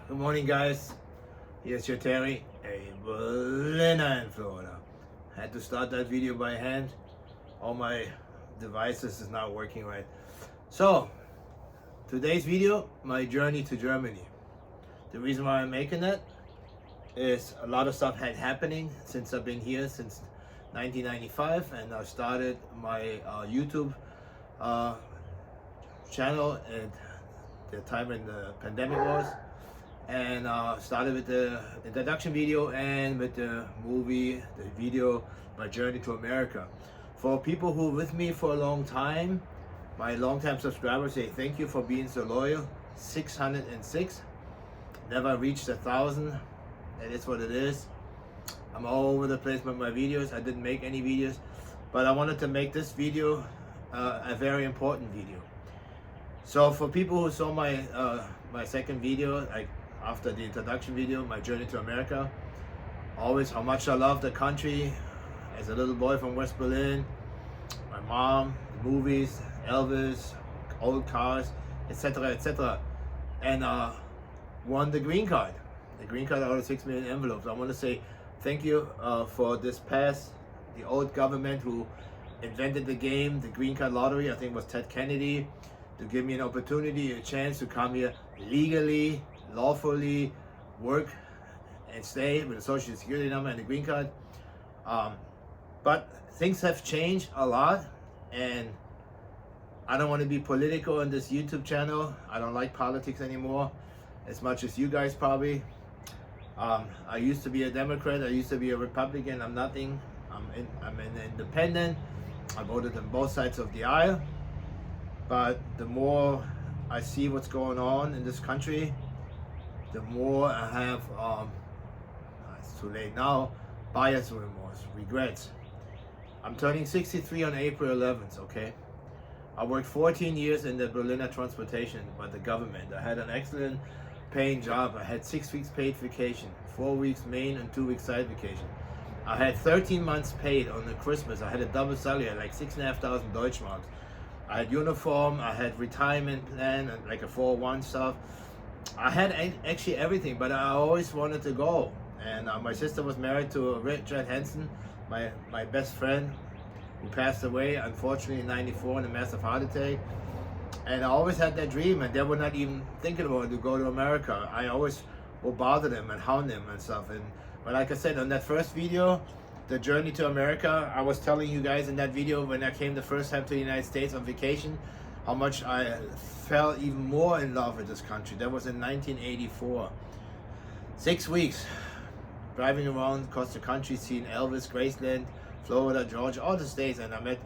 Good morning, guys. Here's your Terry, a Berliner in Florida. Had to start that video by hand. All my devices is not working right. So, today's video, my journey to Germany. The reason why I'm making it is a lot of stuff had happening since I've been here since 1995, and I started my YouTube channel at the time when the pandemic was, and started with the introduction video and with the movie, the video, My Journey to America. For people who are with me for a long time, my long-time subscribers, say thank you for being so loyal. 606, never reached 1,000. It is what it is. I'm all over the place with my videos. I didn't make any videos, but I wanted to make this video a very important video. So for people who saw my my second video, like after the introduction video, My Journey to America, always how much I love the country as a little boy from West Berlin, my mom, the movies, Elvis, old cars, etc., etc., and won the green card. The green card out of 6 million envelopes. I want to say thank you for this pass. The old government who invented the game, the green card lottery, I think it was Ted Kennedy, to give me an opportunity, a chance to come here legally, lawfully, work and stay with a social security number and a green card. But things have changed a lot, and I don't want to be political on this YouTube channel. I don't like politics anymore as much as you guys probably. I used to be a Democrat, I used to be a Republican. I'm nothing. I'm an independent. I voted on both sides of the aisle. But the more I see what's going on in this country, the more I have, it's too late now, buyer's remorse, regrets. I'm turning 63 on April 11th, okay? I worked 14 years in the Berliner transportation by the government. I had an excellent paying job. I had 6 weeks paid vacation, 4 weeks main and 2 weeks side vacation. I had 13 months paid on the Christmas. I had a double salary, like 6,500 Deutschmarks. I had uniform, I had retirement plan, and like a 401 stuff. I had actually everything, but I always wanted to go. And my sister was married to Richard Hansen, my best friend, who passed away, unfortunately, in '94 in a massive heart attack. And I always had that dream, and they were not even thinking about to go to America. I always would bother them and hound them and stuff. But like I said, on that first video, The Journey to America, I was telling you guys in that video when I came the first time to the United States on vacation, how much I fell even more in love with this country. That was in 1984. 6 weeks driving around across the country, seeing Elvis, Graceland, Florida, Georgia, all the states, and I met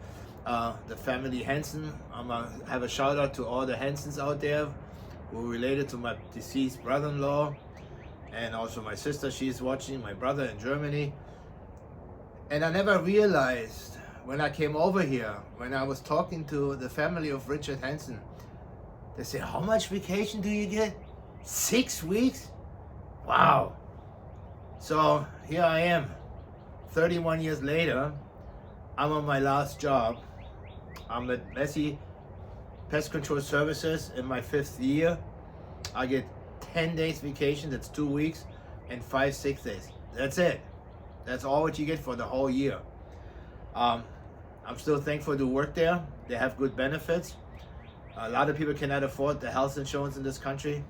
the family Hansen. I'm gonna have a shout out to all the Hansens out there who are related to my deceased brother-in-law, and also my sister, she's watching, my brother in Germany. And I never realized when I came over here, when I was talking to the family of Richard Hansen, they said, how much vacation do you get? 6 weeks? Wow. So here I am, 31 years later. I'm on my last job. I'm at Messi Pest Control Services in my 5th year. I get 10 days vacation, that's 2 weeks, and 5 sick days. That's it. That's all what you get for the whole year. I'm still thankful to work there. They have good benefits. A lot of people cannot afford the health insurance in this country.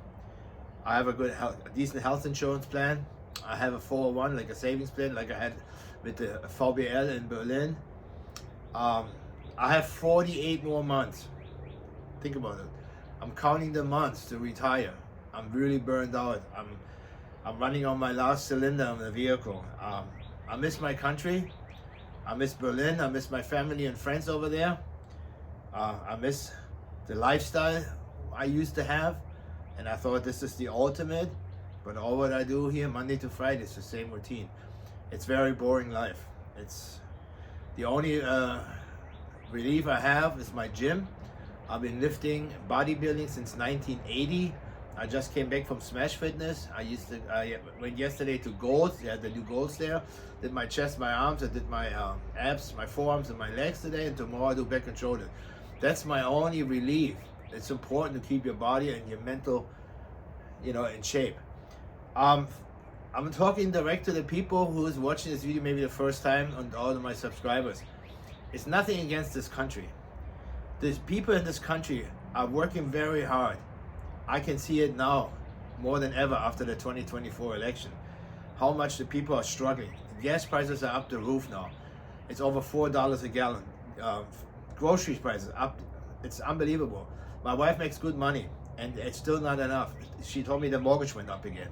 I have a decent health insurance plan. I have a 401, like a savings plan, like I had with the VBL in Berlin. I have 48 more months. Think about it. I'm counting the months to retire. I'm really burned out. I'm running on my last cylinder of the vehicle. I miss my country. I miss Berlin. I miss my family and friends over there. I miss the lifestyle I used to have, and I thought this is the ultimate. But all what I do here Monday to Friday is the same routine. It's very boring life. It's the only relief I have is my gym. I've been lifting bodybuilding since 1980. I just came back from Smash Fitness. I went yesterday to Gold's. They had the new Gold's there. Did my chest, my arms. I did my abs, my forearms, and my legs today. And tomorrow I do back and shoulder. That's my only relief. It's important to keep your body and your mental, in shape. Um, I'm talking direct to the people who is watching this video maybe the first time, and all of my subscribers. It's nothing against this country. These people in this country are working very hard. I can see it now more than ever after the 2024 election. How much the people are struggling. Gas prices are up the roof now. It's over $4 a gallon. Grocery prices up. It's unbelievable. My wife makes good money, and it's still not enough. She told me the mortgage went up again.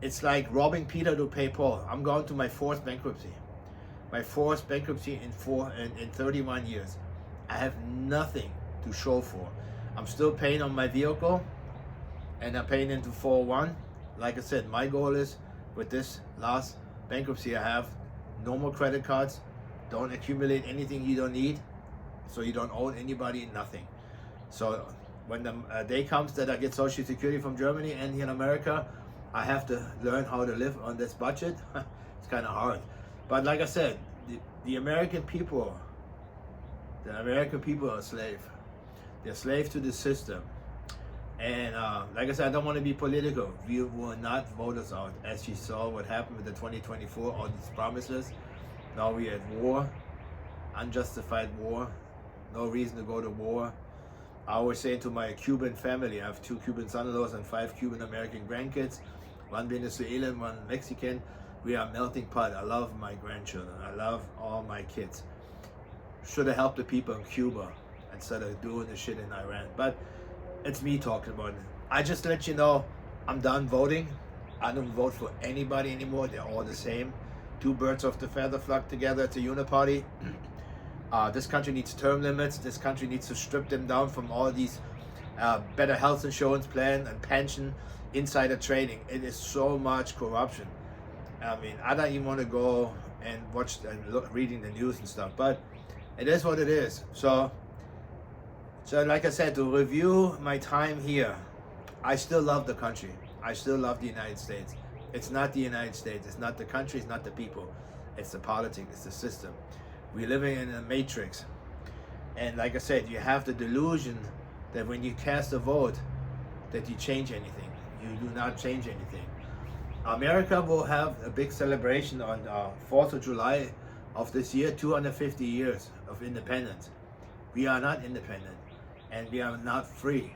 It's like robbing Peter to pay Paul. I'm going to my fourth bankruptcy. My fourth bankruptcy in 31 years. I have nothing to show for. I'm still paying on my vehicle, and I'm paying into 401. Like I said, my goal is, with this last bankruptcy I have, no more credit cards. Don't accumulate anything you don't need, so you don't owe anybody nothing. So when the day comes that I get Social Security from Germany and here in America, I have to learn how to live on this budget. It's kind of hard. But like I said, the American people are a slave. They're slave to the system. And like I said, I don't want to be political. We will not vote us out. As you saw what happened with the 2024, all these promises. Now we're at war, unjustified war. No reason to go to war. I always say to my Cuban family, I have 2 Cuban son-in-laws and 5 Cuban American grandkids, 1 Venezuelan, 1 Mexican. We are a melting pot. I love my grandchildren. I love all my kids. Should have helped the people in Cuba instead of doing the shit in Iran. But it's me talking about it. I just let you know, I'm done voting. I don't vote for anybody anymore. They're all the same. 2 birds of the feather flock together. It's a uniparty. This country needs term limits. This country needs to strip them down from all these better health insurance plan and pension, insider trading. It is so much corruption. I mean, I don't even want to go and watch and look, reading the news and stuff, but it is what it is. So like I said, to review my time here, I still love the country. I still love the United States. It's not the United States. It's not the country. It's not the people. It's the politics. It's the system. We're living in a matrix. And like I said, you have the delusion that when you cast a vote, that you change anything. You do not change anything. America will have a big celebration on 4th of July of this year, 250 years of independence. We are not independent, and we are not free.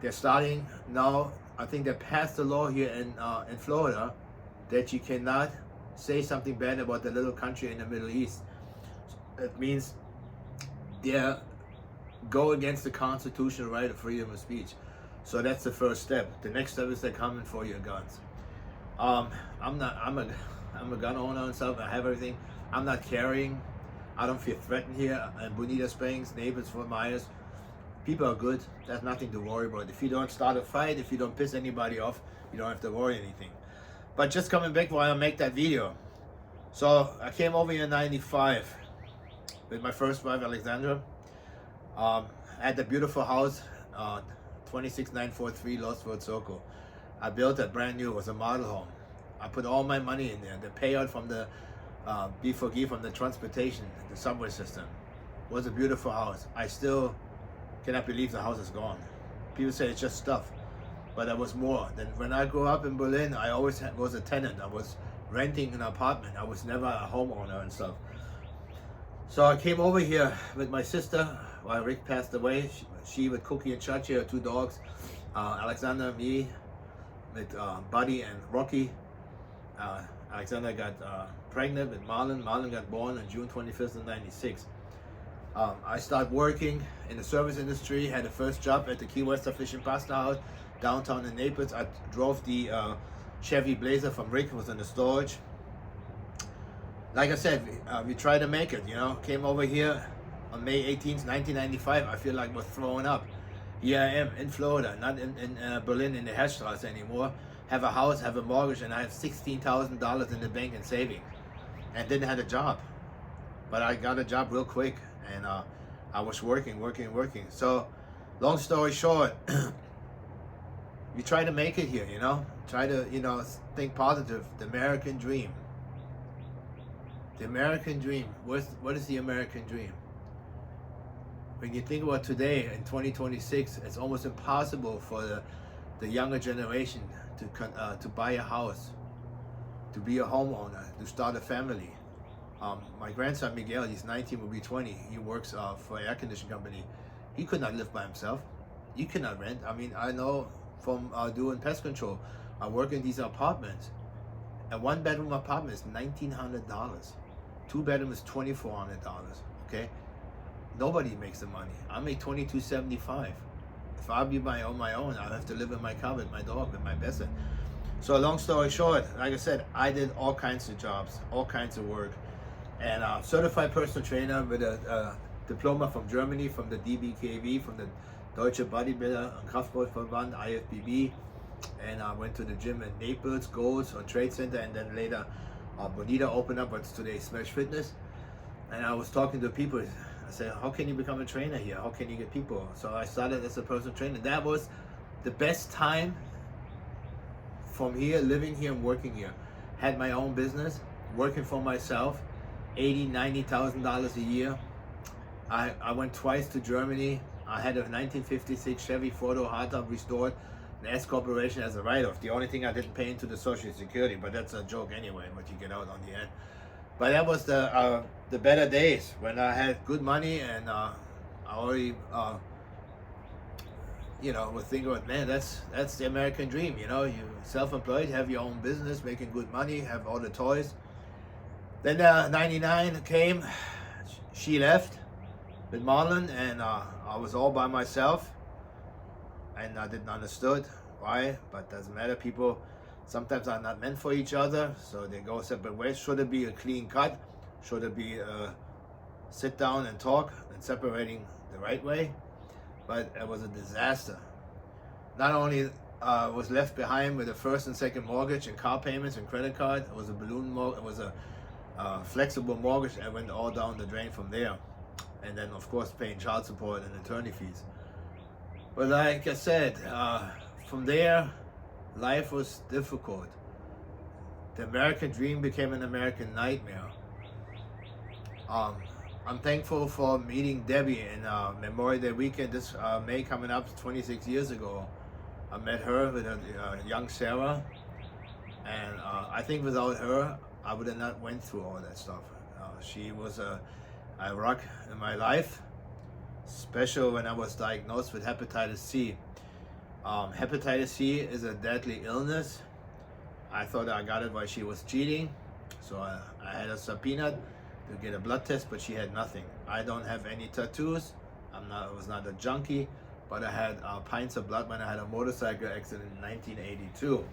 They're starting now, I think they passed a law here in Florida that you cannot say something bad about the little country in the Middle East. It means they go against the constitutional right of freedom of speech. So that's the first step. The next step is they're coming for your guns. I'm a gun owner and stuff. I have everything. I'm not carrying. I don't feel threatened here in Bonita Springs, neighbors, Fort Myers. People are good. There's nothing to worry about. If you don't start a fight, if you don't piss anybody off, you don't have to worry anything. But just coming back while I make that video. So I came over here in 95 with my first wife, Alexandra. I had a beautiful house, 26943 Lost Road Circle. I built it brand new. It was a model home. I put all my money in there. The payout from the B4G, from the transportation, the subway system, was a beautiful house. I still cannot believe the house is gone. People say it's just stuff, but there was more. Then when I grew up in Berlin, I always was a tenant. I was renting an apartment. I was never a homeowner and stuff. So I came over here with my sister while Rick passed away. She with Cookie and Chachi, her 2 dogs. Alexander and me with Buddy and Rocky. Alexander got pregnant with Marlon. Marlon got born on June 25th of 96. I started working in the service industry, had the first job at the Key West Fish and Pasta House downtown in Naples. I drove the Chevy Blazer from Rick, was in the storage. Like I said, we tried to make it, you know. Came over here on May 18th, 1995. I feel like we're throwing up. Here I am in Florida, not in Berlin in the Heschstraße anymore. Have a house, have a mortgage, and I have $16,000 in the bank in savings. And didn't have a job. But I got a job real quick, and I was working. So, long story short, we try to make it here, you know. Try to, you know, think positive. The American dream. The American dream. What is the American dream? When you think about today in 2026, it's almost impossible for the younger generation to buy a house, to be a homeowner, to start a family. My grandson Miguel, he's 19, will be 20. He works for an air conditioning company. He could not live by himself. You cannot rent. I mean, I know from doing pest control, I work in these apartments. A one-bedroom apartment is $1,900. Two-bedroom is $2,400. Okay, nobody makes the money. I make $2,275. If I be on my own, I have to live in my car with my dog, with my Bessie. So long story short, like I said, I did all kinds of jobs, all kinds of work, and certified personal trainer with a diploma from Germany, from the DBKV, from the Deutsche Bodybuilder and Kraftsportverband, IFBB, and I went to the gym in Naples, Golds, on Trade Center, and then later Bonita opened up, what's today Smash Fitness. And I was talking to people. I said, how can you become a trainer here? How can you get people? So I started as a personal trainer. That was the best time from here, living here and working here. Had my own business, working for myself, $80,000, $90,000 a year. I went twice to Germany. I had a 1956 Chevy 4-door hardtop restored, an S Corporation as a write-off. The only thing I didn't pay into the Social Security, but that's a joke anyway, what you get out on the end. But that was the better days when I had good money, and I already, was thinking, man, that's the American dream. You know, you self-employed, have your own business, making good money, have all the toys. Then 99 came, she left with Marlon, and I was all by myself, and I didn't understood why, but doesn't matter. People sometimes are not meant for each other, so they go separate ways. Should it be a clean cut? Should it be sit down and talk and separating the right way? But it was a disaster. Not only was left behind with the first and second mortgage and car payments and credit card, it was a balloon mortgage, it was a flexible mortgage, and went all down the drain from there. And then of course paying child support and attorney fees. But like I said, from there, life was difficult. The American dream became an American nightmare. I'm thankful for meeting Debbie in Memorial Day weekend this May coming up 26 years ago. I met her with a young Sarah, and I think without her, I would have not went through all that stuff. She was a rock in my life, especially when I was diagnosed with hepatitis C. Hepatitis C is a deadly illness. I thought I got it while she was cheating, so I had a subpoena to get a blood test, but she had nothing. I don't have any tattoos. I was not a junkie, but I had pints of blood when I had a motorcycle accident in 1982,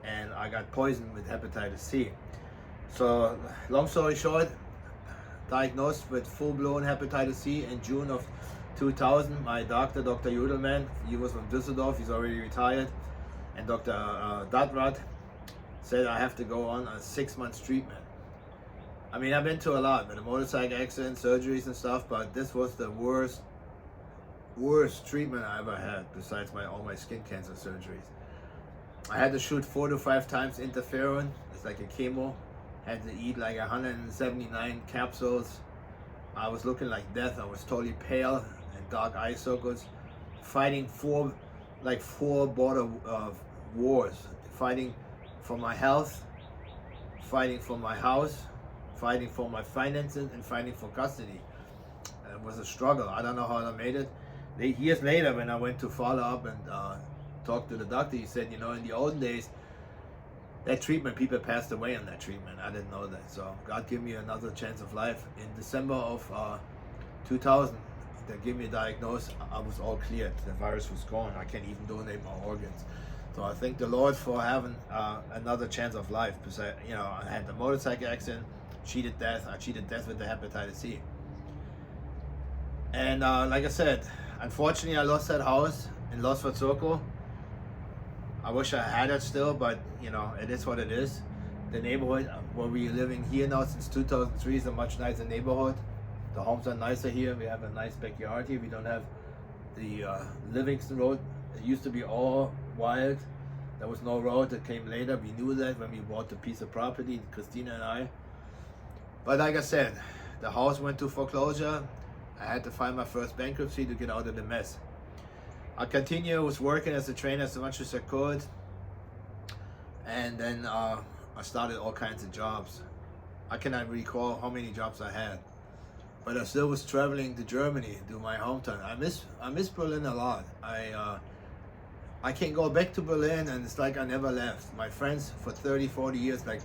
and I got poisoned with hepatitis C. So, long story short, diagnosed with full-blown hepatitis C in June of 2000. My doctor, Dr. Judelman, he was from Düsseldorf, he's already retired, and Dr. Datrad said I have to go on a 6-month treatment. I mean, I've been to a lot, with a motorcycle accident, surgeries and stuff, but this was the worst treatment I ever had, besides all my skin cancer surgeries. I had to shoot 4 to 5 times interferon. It's like a chemo. Had to eat like 179 capsules. I was looking like death. I was totally pale and dark eye circles. Fighting four border wars. Fighting for my health, fighting for my house, fighting for my finances, and fighting for custody. It was a struggle. I don't know how I made it. Years later, when I went to follow up and talk to the doctor, he said, in the olden days, that treatment, people passed away on that treatment. I didn't know that. So God gave me another chance of life. In December of 2000, they gave me a diagnosis. I was all cleared. The virus was gone. I can't even donate my organs. So I thank the Lord for having another chance of life. Because I had the motorcycle accident, cheated death. I cheated death with the hepatitis C. And like I said, unfortunately, I lost that house in Los Verzocco. I wish I had it still, but it is what it is. The neighborhood where we're living here now since 2003 is a much nicer neighborhood. The homes are nicer here. We have a nice backyard here. We don't have the Livingston Road. It used to be all wild. There was no road that came later. We knew that when we bought the piece of property, Christina and I. But like I said, the house went to foreclosure. I had to find my first bankruptcy to get out of the mess. I continued, was working as a trainer as much as I could, and then I started all kinds of jobs. I cannot recall how many jobs I had, but I still was traveling to Germany, to my hometown. I miss Berlin a lot. I can go back to Berlin and it's like I never left. My friends for 30, 40 years, like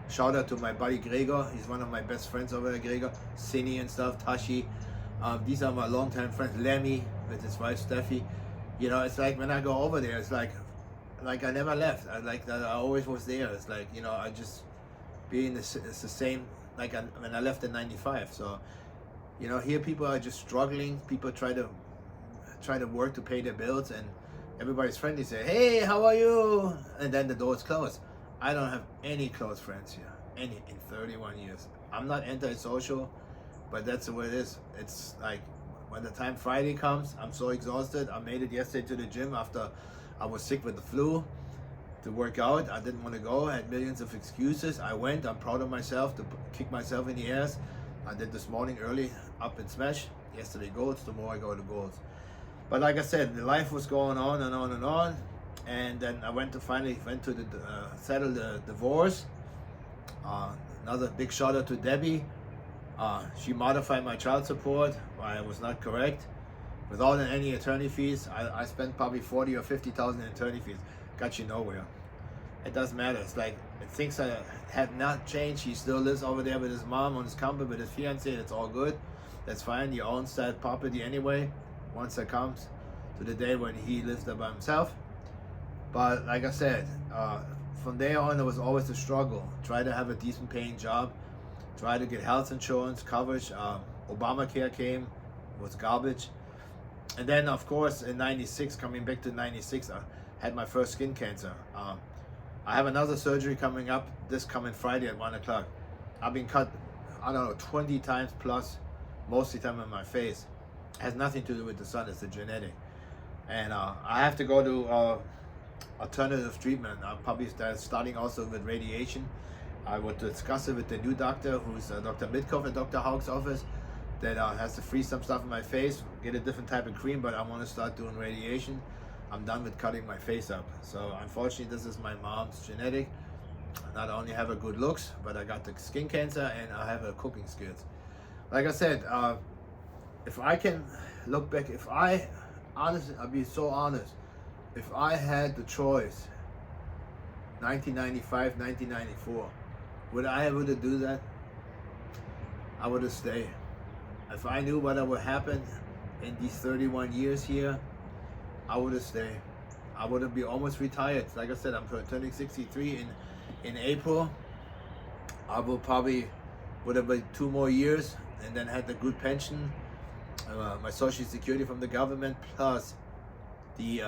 shout out to my buddy Gregor. He's one of my best friends over there, Gregor. Cine and stuff, Tashi. These are my longtime friends. Lemmy with his wife Steffi. You know, it's like when I go over there, it's like I never left. I always was there. It's like, you know, I just being it's the same like when I left in '95. So, you know, here people are just struggling. People try to work to pay their bills, and everybody's friendly. Say, hey, how are you? And then the door's closed. I don't have any close friends here. Any in 31 years. I'm not antisocial, but that's the way it is. It's like when the time Friday comes, I'm so exhausted. I made it yesterday to the gym after I was sick with the flu to work out. I didn't want to go. I had millions of excuses. I went. I'm proud of myself to kick myself in the ass. I did this morning early, up and smash. Yesterday Golds. Tomorrow I go to Golds. But like I said, the life was going on and on and on. And then I finally went to settle the divorce. Another big shout out to Debbie. She modified my child support. I was not correct. Without any attorney fees, I spent probably 40 or 50,000 in attorney fees. Got you nowhere. It doesn't matter. It's like things have not changed. He still lives over there with his mom on his compound with his fiance. It's all good. That's fine. He owns that property anyway. Once it comes to the day when he lives there by himself. But like I said, from there on, it was always a struggle. Try to have a decent paying job. Try to get health insurance coverage. Obamacare came, was garbage. And then, of course, in '96, coming back to '96, I had my first skin cancer. I have another surgery coming up this coming Friday at 1 o'clock. I've been cut, I don't know, 20 times plus, most of the time in my face. It has nothing to do with the sun, it's the genetic. And I have to go to alternative treatment. I'll probably starting also with radiation. I would discuss it with the new doctor, who's Dr. Mitkoff at Dr. Haug's office, that has to freeze some stuff in my face, get a different type of cream, but I want to start doing radiation. I'm done with cutting my face up. So unfortunately, this is my mom's genetic. I not only have a good looks, but I got the skin cancer and I have a cooking skills. Like I said, if I can look back, honestly, I'll be so honest, if I had the choice, 1995, 1994, would I able to do that? I would have stayed. If I knew what would happen in these 31 years here, I would have stayed. I would have been almost retired. Like I said, I'm turning 63 in April. I would have been 2 more years and then had the good pension, my social security from the government, plus the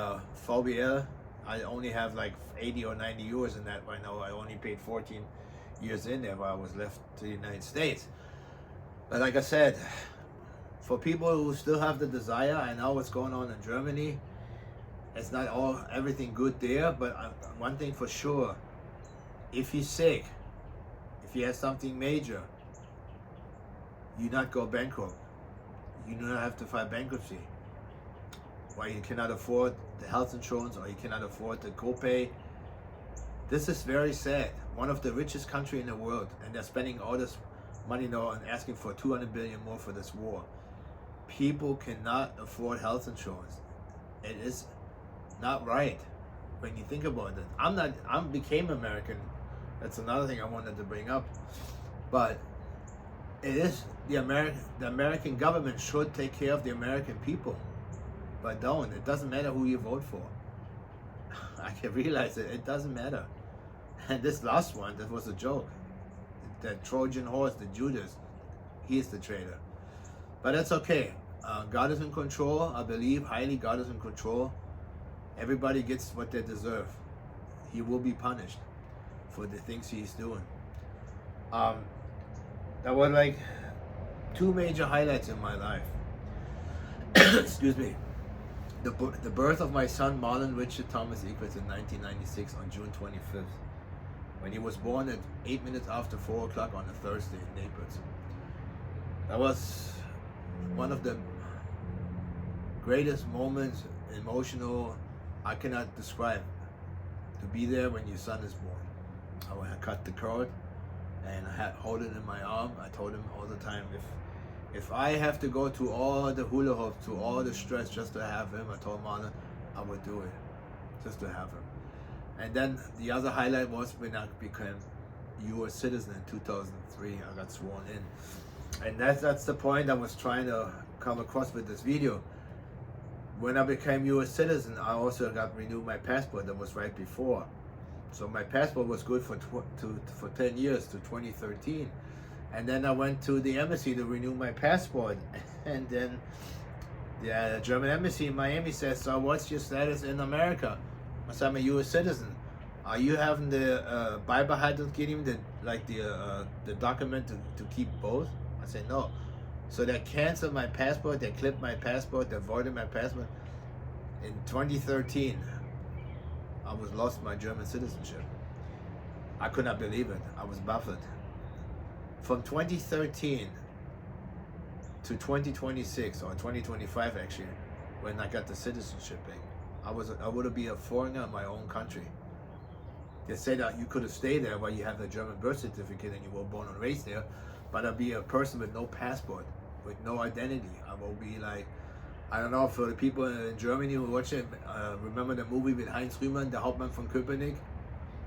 VBL. I only have like 80 or 90 euros in that right now. I only paid 14 years in there while I was left to the United States. But like I said, for people who still have the desire, I know what's going on in Germany. It's not everything good there, but one thing for sure, if you're sick, if you have something major, you not go bankrupt. You do not have to file bankruptcy. Why you cannot afford the health insurance or you cannot afford the copay. This is very sad. One of the richest country in the world, and they're spending all this money now and asking for 200 billion more for this war. People cannot afford health insurance. It is not right when you think about it. I became American. That's another thing I wanted to bring up. But it is the American government should take care of the American people. But don't. It doesn't matter who you vote for. I can realize it doesn't matter. And this last one, that was a joke. The Trojan horse, the Judas, he is the traitor. But that's okay. God is in control. I believe highly God is in control. Everybody gets what they deserve. He will be punished for the things he's doing. There were like 2 major highlights in my life. Excuse me. The birth of my son Marlon Richard Thomas Equits in 1996 on June 25th. When he was born at 8 minutes after 4 o'clock on a Thursday in Naples. That was one of the greatest moments emotional, I cannot describe. To be there when your son is born. I had cut the cord and I had hold it in my arm. I told him all the time, if I have to go to all the hula hoops, to all the stress just to have him, I told Marlon I would do it just to have him. And then the other highlight was when I became U.S. citizen in 2003. I got sworn in, and that's the point I was trying to come across with this video. When I became U.S. citizen, I also got renewed my passport. That was right before, so my passport was good for 10 years to 2013, and then I went to the embassy to renew my passport, and then the German embassy in Miami says, "So what's your status in America?" I said, "I'm a U.S. citizen. Are you having the Beibehaltungsgenehmigung, the document to keep both?" I said, "No." So they canceled my passport, they clipped my passport, they voided my passport. In 2013, I was lost my German citizenship. I could not believe it. I was baffled. From 2013 to 2026, or 2025 actually, when I got the citizenship back, I would be a foreigner in my own country. They said that you could have stayed there while you have the German birth certificate and you were born and raised there, but I'll be a person with no passport, with no identity. I will be like, I don't know, for the people in Germany who watch it, remember the movie with Heinz Rühmann, the Hauptmann von Köpenick?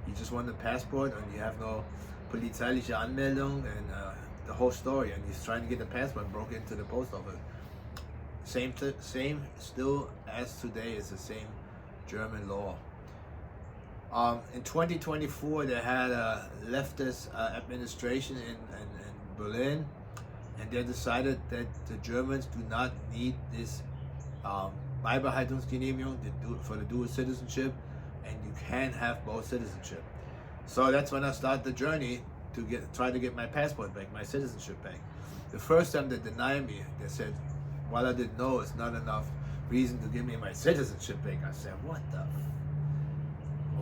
You just want the passport and you have no polizeiliche Anmeldung and the whole story, and he's trying to get the passport, broke into the post office. Same still as today is the same German law. In 2024, they had a leftist administration in Berlin, and they decided that the Germans do not need this Beibehaltungsgenehmigung for the dual citizenship, and you can have both citizenship. So that's when I started the journey to try to get my passport back, my citizenship back. The first time they denied me, they said, while I didn't know it's not enough reason to give me my citizenship back. I said, what the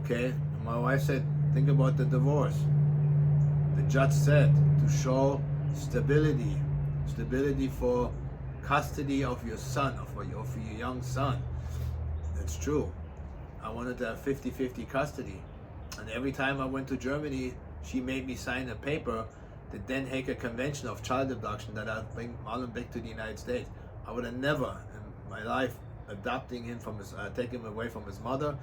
okay? My wife said, think about the divorce. The judge said to show stability for custody of your son, for your young son. That's true. I wanted to have 50-50 custody. And every time I went to Germany, she made me sign a paper, the Den Haag Convention of Child Abduction, that I'd bring Marlon back to the United States. I would have never in my life adopting him from his, taking him away from his mother.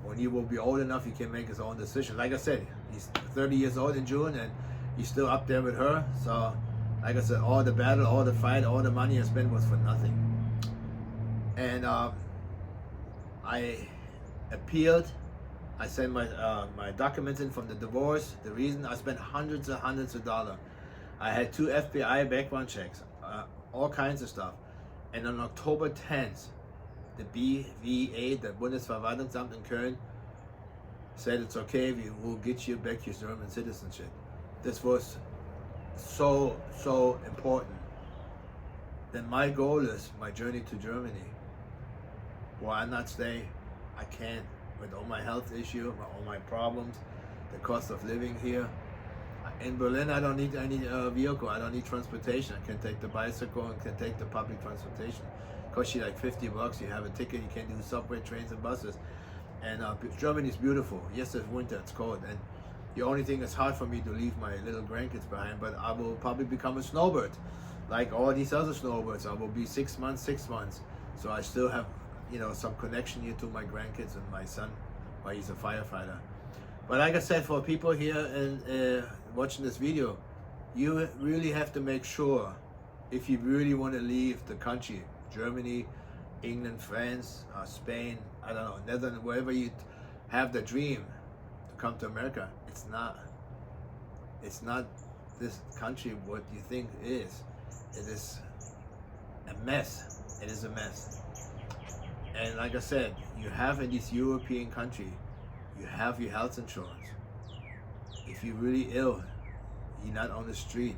When he will be old enough, he can make his own decision. Like I said, he's 30 years old in June, and he's still up there with her. So, like I said, all the battle, all the fight, all the money I spent was for nothing. And I appealed. I sent my documents in from the divorce. The reason I spent hundreds of dollars. I had 2 FBI background checks, all kinds of stuff. And on October 10th, the BVA, the Bundesverwaltungsamt in Köln, said it's okay, we will get you back your German citizenship. This was so important. Then my goal is my journey to Germany. Why not stay? I can't. With all my health issue, all my problems, the cost of living here. In Berlin, I don't need any vehicle. I don't need transportation. I can take the bicycle and can take the public transportation. It costs you like $50. You have a ticket. You can do subway, trains, and buses. And Germany is beautiful. Yes, it's winter. It's cold. And the only thing that's hard for me to leave my little grandkids behind. But I will probably become a snowbird, like all these other snowbirds. I will be 6 months. So I still have, some connection here to my grandkids and my son, while he's a firefighter. But like I said, for people here and watching this video, you really have to make sure, if you really want to leave the country, Germany, England, France, Spain, I don't know, Netherlands, wherever you have the dream to come to America, it's not this country what you think it is. It is a mess. It is a mess. And like I said, you have in this European country, you have your health insurance. If you're really ill, you're not on the street,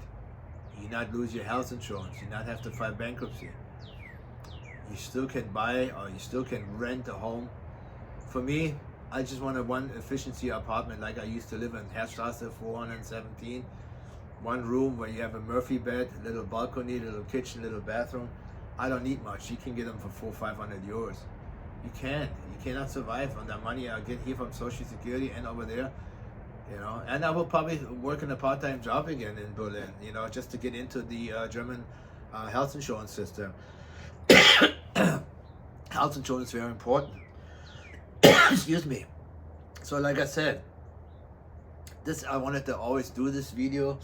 you not lose your health insurance, you not have to file bankruptcy. You still can buy or you still can rent a home. For me, I just want a one efficiency apartment like I used to live in Herzstraße 417. One room where you have a Murphy bed, a little balcony, little kitchen, little bathroom. I don't need much. You can get them for 400-500 euros. You can't. You cannot survive on that money I get here from Social Security and over there. You know, and I will probably work in a part-time job again in Berlin, you know, just to get into the German health insurance system. Health insurance is very important. Excuse me. So like I said, I wanted to always do this video.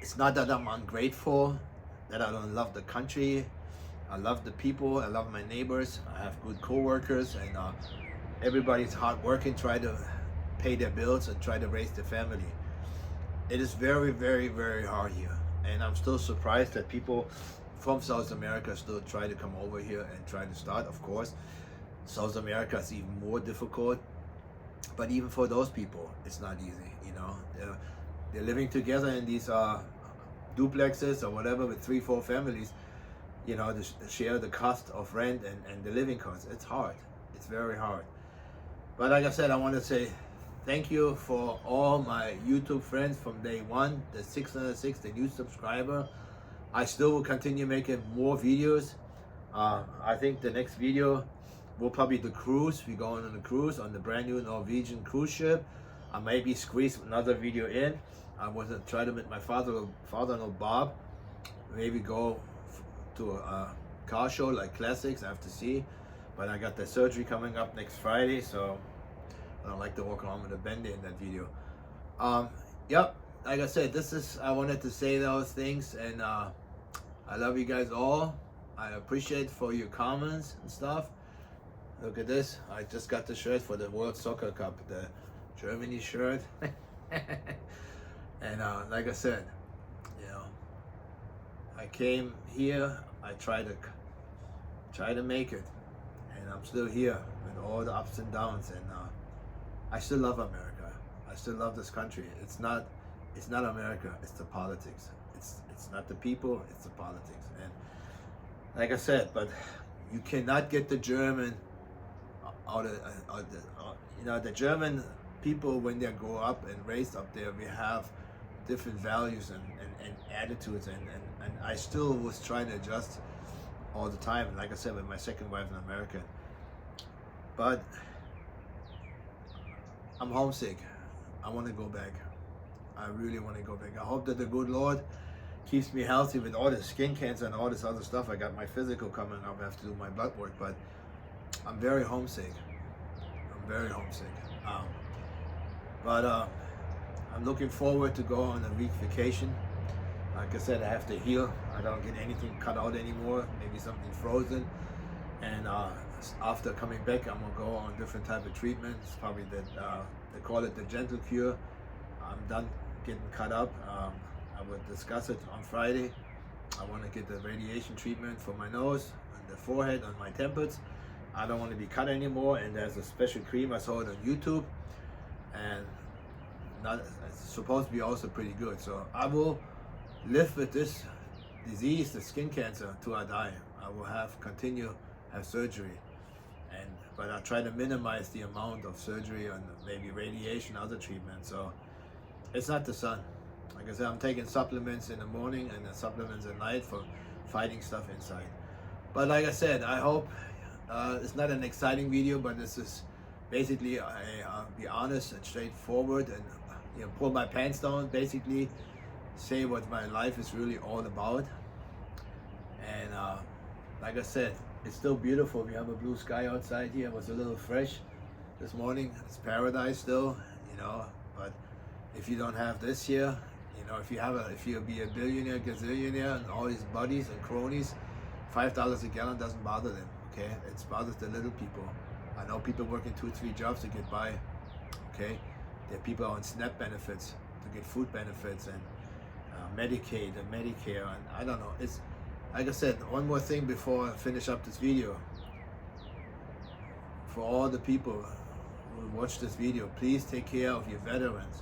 It's not that I'm ungrateful, that I don't love the country. I love the people, I love my neighbors, I have good co-workers, and everybody's hard working, try to pay their bills and try to raise their family. It is very, very, very hard here. And I'm still surprised that people from South America still try to come over here and try to start. Of course, South America is even more difficult. But even for those people, it's not easy, you know. They're living together in these duplexes or whatever with 3-4 families, you know, to share the cost of rent and the living costs. It's hard. It's very hard. But like I said, I want to say thank you for all my YouTube friends from day one, the 606, the new subscriber. I still will continue making more videos. I think the next video will probably be the cruise. We're going on a cruise on the brand new Norwegian cruise ship. I maybe squeeze another video in. I want to try to meet my father-in-law Bob. Maybe go to a car show like Classics. I have to see. But I got the surgery coming up next Friday, so I don't like to walk around with a band-aid in that video. Yep, like I said, I wanted to say those things, and I love you guys all. I appreciate for your comments and stuff. Look at this. I just got the shirt for the World Soccer Cup, the Germany shirt. And like I said, you know, I came here, I tried to make it, and I'm still here with all the ups and downs, and I still love America. I still love this country. It's not America, it's the politics. It's not the people, it's the politics. And like I said, but you cannot get the German out of you know, the German people, when they grow up and raised up there, we have different values and attitudes, and I still was trying to adjust all the time. Like I said, with my second wife, an American. But I'm homesick. I want to go back. I really want to go back. I hope that the good Lord keeps me healthy with all the skin cancer and all this other stuff. I got my physical coming up. I have to do my blood work, but I'm very homesick. I'm very homesick. But I'm looking forward to go on a week vacation. Like I said, I have to heal. I don't get anything cut out anymore. Maybe something frozen. And after coming back, I'm gonna go on different type of treatments. Probably that they call it the gentle cure. I'm done getting cut up. I will discuss it on Friday. I want to get the radiation treatment for my nose, on the forehead, on my temples. I don't want to be cut anymore. And there's a special cream. I saw it on YouTube, and it's supposed to be also pretty good. So I will live with this disease, the skin cancer, till I die. I will continue have surgery, but I try to minimize the amount of surgery and maybe radiation, other treatments. So it's not the sun. Like I said, I'm taking supplements in the morning and the supplements at night for fighting stuff inside. But like I said, I hope it's not an exciting video, but this is basically be honest and straightforward, and you know, pull my pants down, basically say what my life is really all about. And like I said, it's still beautiful. We have a blue sky outside here. It was a little fresh this morning. It's paradise still, you know. But if you don't have this here, you know, if you'll be a billionaire, gazillionaire, and all these buddies and cronies, $5 a gallon doesn't bother them. Okay, it bothers the little people. I know people working 2-3 jobs to get by. Okay, there are people on SNAP benefits to get food benefits, and Medicaid and Medicare, and I don't know. It's like I said, one more thing before I finish up this video. For all the people who watch this video, please take care of your veterans.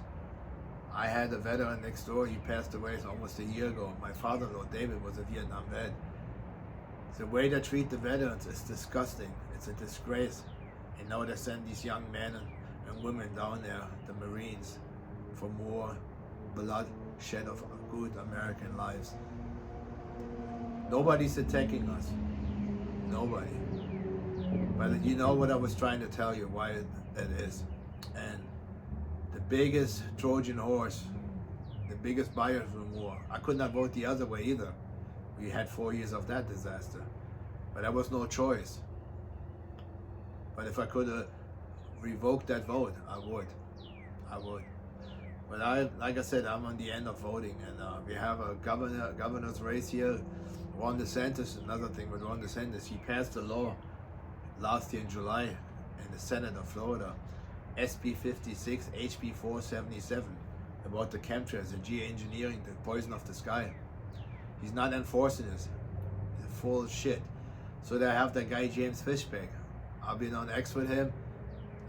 I had a veteran next door. He passed away almost a year ago. My father-in-law, David, was a Vietnam vet. The way they treat the veterans is disgusting. It's a disgrace. And now they send these young men and women down there, the Marines, for more bloodshed of good American lives. Nobody's attacking us. Nobody. But you know what I was trying to tell you, why that is. And the biggest Trojan horse, the biggest buyer's remorse, I could not vote the other way either. We had 4 years of that disaster. But there was no choice. But if I could revoke that vote, I would. But like I said, I'm on the end of voting, and we have a governor's race here. Ron DeSantis, another thing with Ron DeSantis, he passed a law last year in July in the Senate of Florida, SB 56, HB 477, about the chemtrails, the geoengineering, the poison of the sky. He's not enforcing this. It's full of shit. So they have that guy James Fishback. I've been on X with him,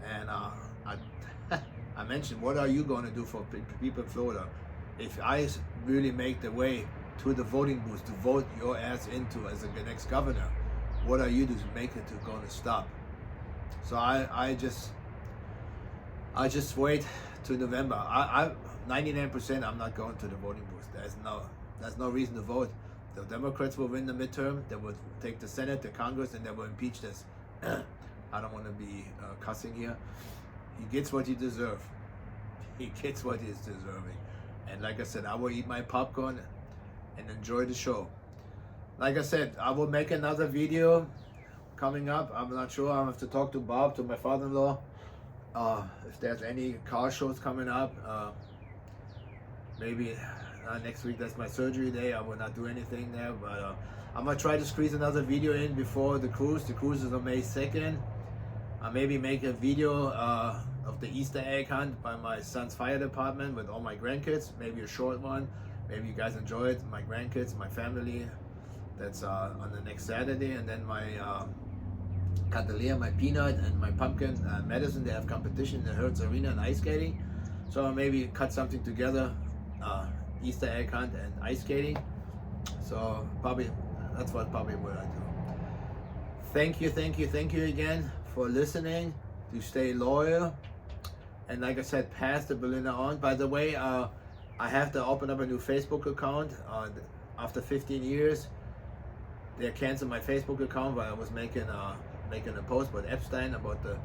and I mentioned, what are you going to do for people in Florida? If I really make the way to the voting booth to vote your ass into as the next governor, what are you to make it going to stop? So I just wait to November. I 99% I'm not going to the voting booth. There's no reason to vote. The Democrats will win the midterm. They will take the Senate, the Congress, and they will impeach this. I don't want to be cussing here. He gets what he deserves. He gets what he's deserving. And like I said, I will eat my popcorn and enjoy the show. Like I said, I will make another video coming up. I'm not sure. I have to talk to Bob, to my father-in-law. If there's any car shows coming up, maybe next week, that's my surgery day. I will not do anything there, but I'm gonna try to squeeze another video in before the cruise. The cruise is on May 2nd. I'll maybe make a video of the Easter egg hunt by my son's fire department with all my grandkids. Maybe a short one. Maybe you guys enjoy it. My grandkids, my family. That's on the next Saturday. And then my Catalina, my Peanut, and my Pumpkin, Madison, they have competition in the Hertz Arena and ice skating. So I'll maybe cut something together. Easter egg hunt and ice skating. So that's what I do. Thank you again for listening. To stay loyal, and like I said, pass the Berliner on. By the way, I have to open up a new Facebook account. After 15 years, they canceled my Facebook account, but I was making a post about Epstein, about the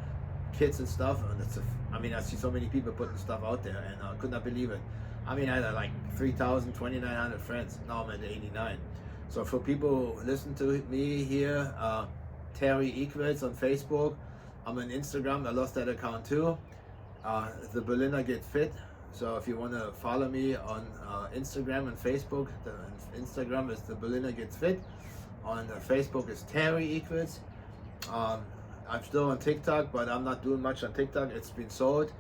kids and stuff. And I see so many people putting stuff out there, and I could not believe it. I had like 2,900 friends. Now I'm at 89. So for people who listen to me here, Terry Equals on Facebook. I'm on Instagram. I lost that account too. The Berliner Get Fit. So if you want to follow me on Instagram and Facebook, the Instagram is the Berliner Gets Fit. On Facebook is Terry Equals. I'm still on TikTok, but I'm not doing much on TikTok. It's been sold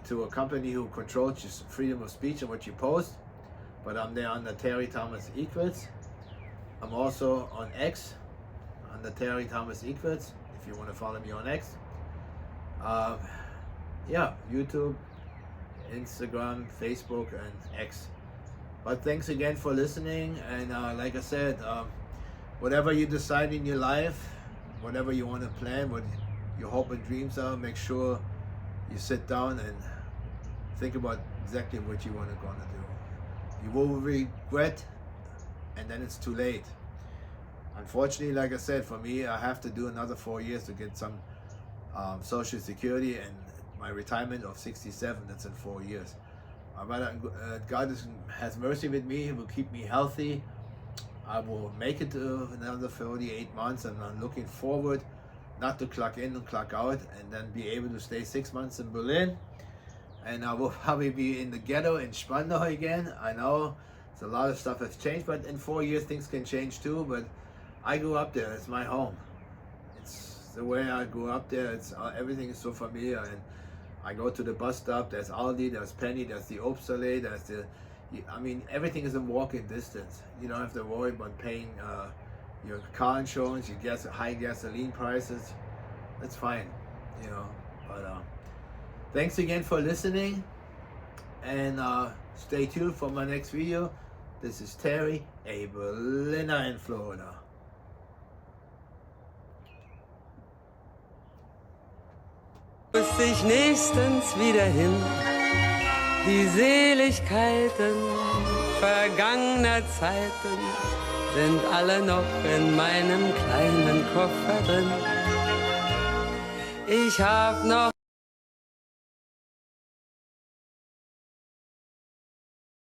to a company who controls your freedom of speech and what you post. But I'm there on the Terry Thomas Equals. I'm also on X, on the Terry Thomas Equals. If you want to follow me on X, YouTube, Instagram, Facebook, and X. But thanks again for listening, and like I said, whatever you decide in your life, whatever you want to plan, what your hope and dreams are, make sure you sit down and think about exactly what you want to do. You will regret, and then it's too late. Unfortunately, like I said, for me, I have to do another 4 years to get some Social Security, and my retirement of 67, that's in 4 years. But God has mercy with me. He will keep me healthy. I will make it to another 38 months, and I'm looking forward not to clock in and clock out, and then be able to stay 6 months in Berlin. And I will probably be in the ghetto in Spandau again. I know a lot of stuff has changed, but in 4 years things can change too. But I grew up there. It's my home. It's the way I grew up there. It's everything is so familiar. And I go to the bus stop. There's Aldi. There's Penny. There's the Obstsalee. There's the. Everything is in walking distance. You don't have to worry about paying your car insurance, your high gasoline prices. That's fine, But thanks again for listening, and stay tuned for my next video. This is Terry, a Berliner in Florida. Muss ich nächstens wieder hin, die Seligkeiten vergangener Zeiten sind alle noch in meinem kleinen Koffer drin. Ich hab noch